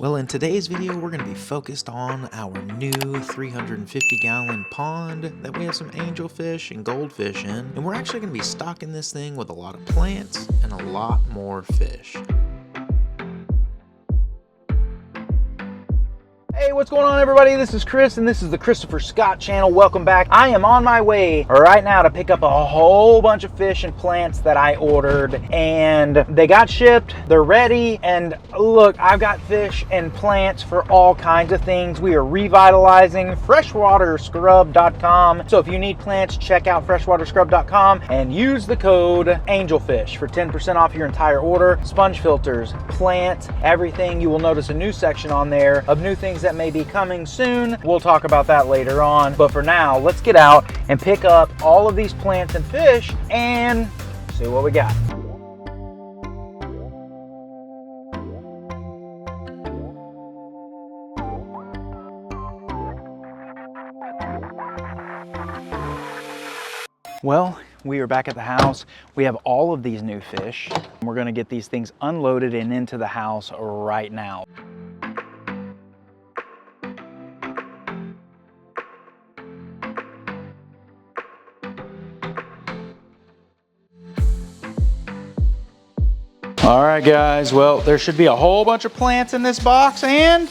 Well, in today's video, we're going to be focused on our new 350-gallon pond that we have some angelfish and goldfish in, and we're actually going to be stocking this thing with a lot of plants and a lot more fish. Hey, what's going on, everybody? This is Chris, and this is the Christopher Scott channel. Welcome back. I am on my way right now to pick up a whole bunch of fish and plants that I ordered, and they got shipped. They're ready, and look, I've got fish and plants for all kinds of things. We are revitalizing freshwaterscrub.com. So if you need plants, check out freshwaterscrub.com and use the code ANGELFISH for 10% off your entire order. Sponge filters, plants, everything. You will notice a new section on there of new things that may be coming soon. We'll talk about that later on, but for now, let's get out and pick up all of these plants and fish and see what we got. Well, we are back at the house. We have all of these new fish. We're gonna get these things unloaded and into the house right now. All right, guys, well, there should be a whole bunch of plants in this box, and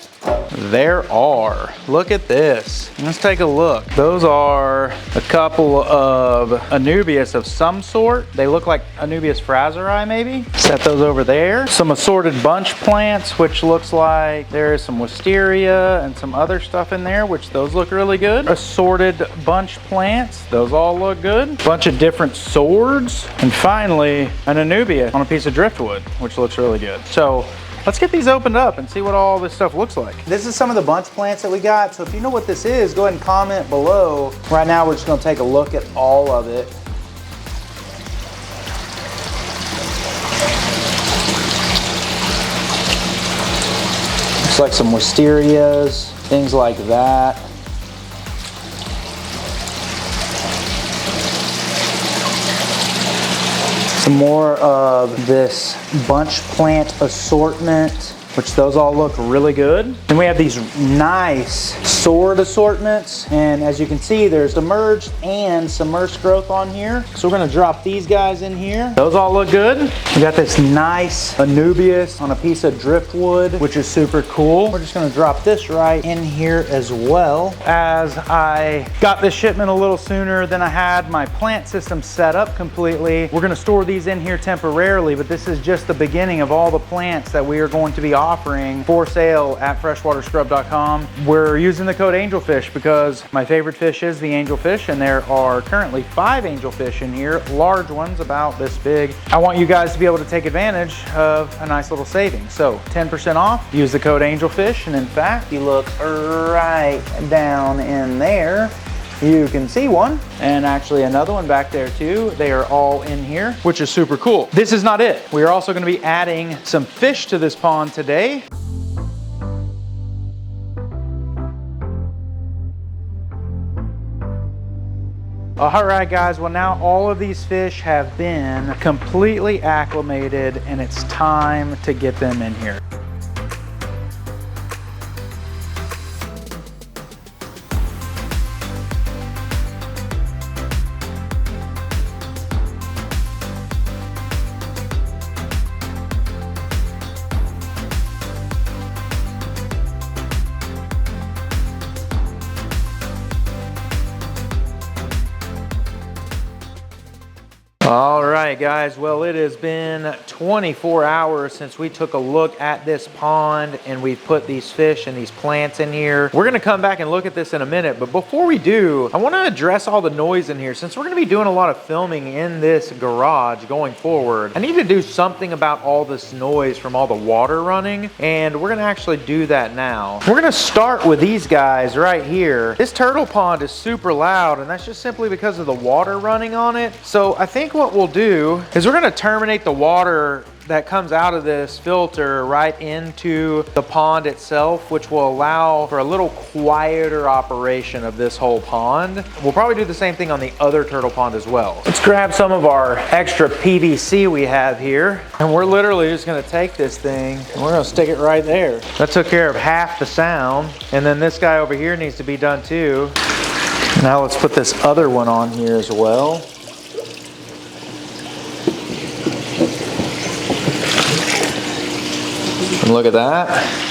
there are. Look at this. Let's take a look. Those are a couple of Anubias of some sort. They look like Anubias fraseri, maybe. Set those over there. Some assorted bunch plants, which looks like there's some wisteria and some other stuff in there, which those look really good. Assorted bunch plants. Those all look good. Bunch of different swords. And finally, an Anubia on a piece of driftwood, which looks really good. So let's get these opened up and see what all this stuff looks like. This is some of the bunch plants that we got. So if you know what this is, go ahead and comment below. Right now, we're just gonna take a look at all of it. Looks like some wisterias, things like that. Some more of this bunch plant assortment, which those all look really good. Then we have these nice sword assortments, and as you can see, there's submerged and submerged growth on here. So we're gonna drop these guys in here. Those all look good. We got this nice Anubias on a piece of driftwood, which is super cool. We're just gonna drop this right in here as well. As I got this shipment a little sooner than I had my plant system set up completely, we're gonna store these in here temporarily, but this is just the beginning of all the plants that we are going to be offering for sale at freshwaterscrub.com. We're using the code ANGELFISH because my favorite fish is the angelfish, and there are currently 5 angelfish in here, large ones about this big. I want you guys to be able to take advantage of a nice little saving. So 10% off, use the code ANGELFISH, and in fact, you look right down in there, you can see one, and actually another one back there too. They are all in here, which is super cool. This is not it. We are also going to be adding some fish to this pond today. All right, guys, well, now all of these fish have been completely acclimated, and it's time to get them in here. All right, guys, well, it has been 24 hours since we took a look at this pond, and we've put these fish and these plants in here. We're gonna come back and look at this in a minute, but before we do, I wanna address all the noise in here. Since we're gonna be doing a lot of filming in this garage going forward, I need to do something about all this noise from all the water running, and we're gonna actually do that now. We're gonna start with these guys right here. This turtle pond is super loud, and that's just simply because of the water running on it. So I think what we'll do is we're gonna terminate the water that comes out of this filter right into the pond itself, which will allow for a little quieter operation of this whole pond. We'll probably do the same thing on the other turtle pond as well. Let's grab some of our extra PVC we have here, and we're literally just gonna take this thing and we're gonna stick it right there. That took care of half the sound, and then this guy over here needs to be done too. Now let's put this other one on here as well. And look at that.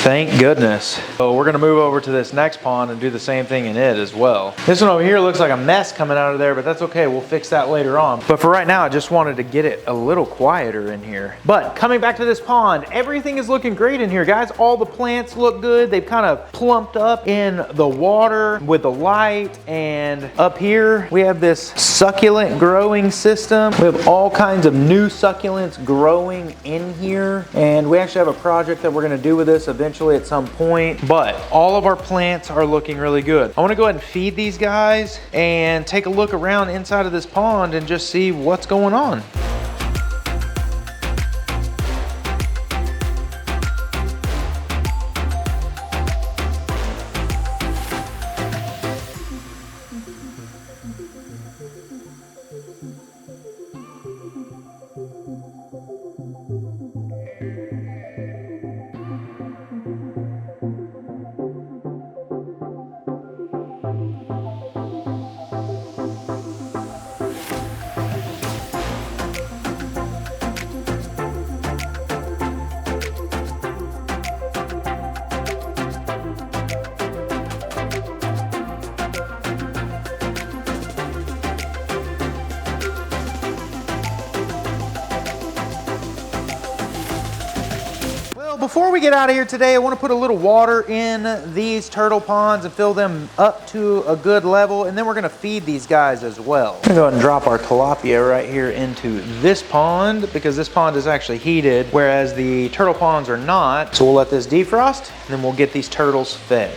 Thank goodness. So we're gonna move over to this next pond and do the same thing in it as well. This one over here looks like a mess coming out of there, but that's okay, we'll fix that later on. But for right now, I just wanted to get it a little quieter in here. But coming back to this pond, everything is looking great in here, guys. All the plants look good. They've kind of plumped up in the water with the light. And up here, we have this succulent growing system. We have all kinds of new succulents growing in here. And we actually have a project that we're gonna do with this eventually at some point, but all of our plants are looking really good. I want to go ahead and feed these guys and take a look around inside of this pond and just see what's going on. Before we get out of here today, I want to put a little water in these turtle ponds and fill them up to a good level, and then we're going to feed these guys as well. I'm going to go ahead and drop our tilapia right here into this pond because this pond is actually heated, whereas the turtle ponds are not. So we'll let this defrost, and then we'll get these turtles fed.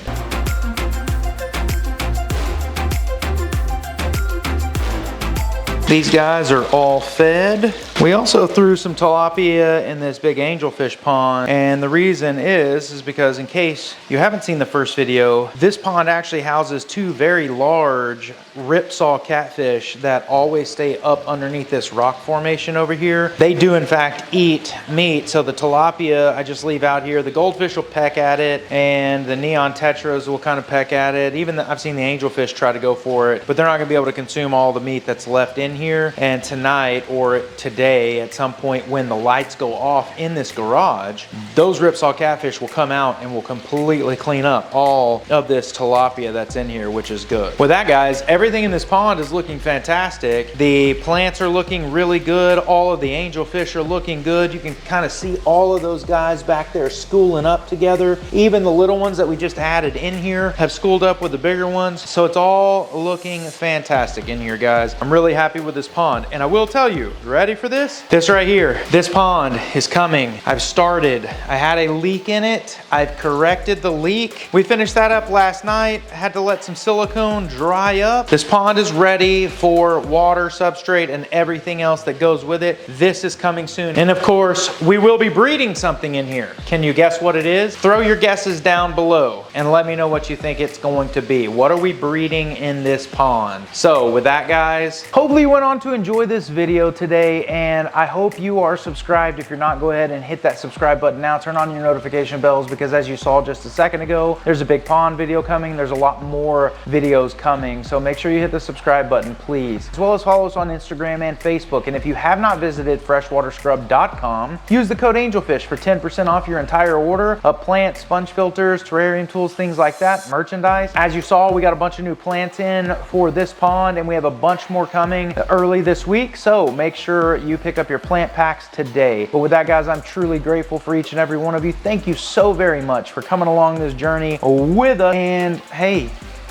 These guys are all fed. We also threw some tilapia in this big angelfish pond, and the reason is because in case you haven't seen the first video, this pond actually houses two very large ripsaw catfish that always stay up underneath this rock formation over here. They do in fact eat meat, so the tilapia I just leave out here. The goldfish will peck at it, and the neon tetras will kind of peck at it. Even I've seen the angelfish try to go for it, but they're not gonna be able to consume all the meat that's left in here. And tonight or today at some point when the lights go off in this garage, those ripsaw catfish will come out and will completely clean up all of this tilapia that's in here, which is good. With that, guys, everything in this pond is looking fantastic. The plants are looking really good. All of the angelfish are looking good. You can kind of see all of those guys back there schooling up together. Even the little ones that we just added in here have schooled up with the bigger ones. So it's all looking fantastic in here, guys. I'm really happy with this pond. And I will tell you, ready for this? This right here, this pond is coming. I've started. I had a leak in it. I've corrected the leak. We finished that up last night. I had to let some silicone dry up. This pond is ready for water, substrate, and everything else that goes with it. This is coming soon. And of course, we will be breeding something in here. Can you guess what it is? Throw your guesses down below and let me know what you think it's going to be. What are we breeding in this pond? So with that, guys, hopefully you went on to enjoy this video today, and I hope you are subscribed. If you're not, go ahead and hit that subscribe button now. Turn on your notification bells, because as you saw just a second ago, there's a big pond video coming. There's a lot more videos coming, so make sure you hit the subscribe button, please. As well as follow us on Instagram and Facebook. And if you have not visited freshwaterscrub.com, use the code ANGELFISH for 10% off your entire order of plants, sponge filters, terrarium tools, things like that, merchandise. As you saw, we got a bunch of new plants in for this pond, and we have a bunch more coming early this week, so make sure you pick up your plant packs today. But with that, guys, I'm truly grateful for each and every one of you. Thank you so very much for coming along this journey with us, and hey,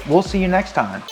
we'll see you next time.